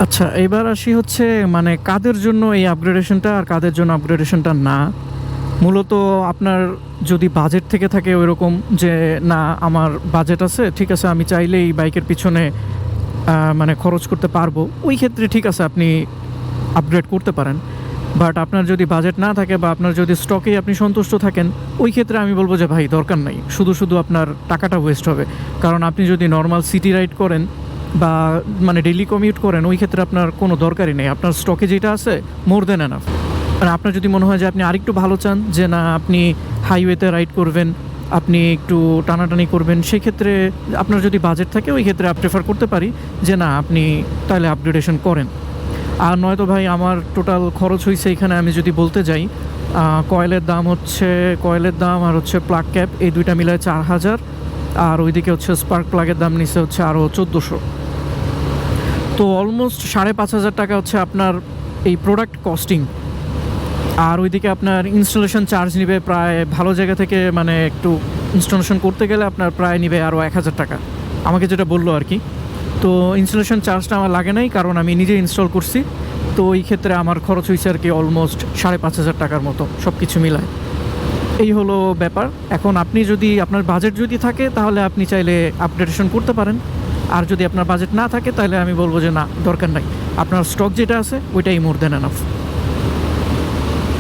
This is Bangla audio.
আচ্ছা, এবার আসি হচ্ছে মানে কাদের জন্য এই আপগ্রেডেশনটা আর কাদের জন্য আপগ্রেডেশনটা না। মূলত আপনার যদি বাজেট থেকে থাকে ওইরকম যে না আমার বাজেট আছে, ঠিক আছে আমি চাইলেই বাইকের পিছনে মানে খরচ করতে পারবো, ওই ক্ষেত্রে ঠিক আছে আপনি আপগ্রেড করতে পারেন। বাট আপনার যদি বাজেট না থাকে বা আপনার যদি স্টকেই আপনি সন্তুষ্ট থাকেন, ওই ক্ষেত্রে আমি বলবো যে ভাই দরকার নাই, শুধু শুধু আপনার টাকাটা ওয়েস্ট হবে। কারণ আপনি যদি নর্মাল সিটি রাইড করেন বা মানে ডেইলি কমিউট করেন, ওই ক্ষেত্রে আপনার কোনো দরকারই নেই, আপনার স্টকে যেটা আছে মোর দেন এনাফ। মানে আপনার যদি মনে হয় যে আপনি আরেকটু ভালো চান, যে না আপনি হাইওয়েতে রাইড করবেন, আপনি একটু টানাটানি করবেন, সেক্ষেত্রে আপনার যদি বাজেট থাকে ওই ক্ষেত্রে প্রেফার করতে পারি যে না আপনি তাহলে আপগ্রেডেশন করেন। আর নয়তো ভাই আমার টোটাল খরচ হয়েছে এখানে আমি যদি বলতে যাই, কয়েলের দাম আর হচ্ছে প্লাগ ক্যাপ এই দুইটা মিলায় 4000, আর ওইদিকে হচ্ছে স্পার্ক প্লাগের দাম নিচে হচ্ছে আরও 1400। তো অলমোস্ট 5500 টাকা হচ্ছে আপনার এই প্রোডাক্ট কস্টিং। আর ওইদিকে আপনার ইনস্টলেশন চার্জ নিবে প্রায়, ভালো জায়গা থেকে মানে একটু ইনস্টলেশন করতে গেলে আপনার প্রায় নিবে আরও 1000 টাকা, আমাকে যেটা বললো আর কি। তো ইনস্টলেশন চার্জটা আমার লাগে নাই, কারণ আমি নিজে ইনস্টল করছি। তো এই ক্ষেত্রে আমার খরচ হয়েছে আর কি অলমোস্ট 5500 টাকার মতো সব কিছু মিলায়। এই হলো ব্যাপার। এখন আপনি যদি আপনার বাজেট যদি থাকে তাহলে আপনি চাইলে আপগ্রেডেশন করতে পারেন, আর যদি আপনার বাজেট না থাকে তাহলে আমি বলবো যে না দরকার নাই, আপনার স্টক যেটা আছে ওইটাই মোর দেন এনাফ।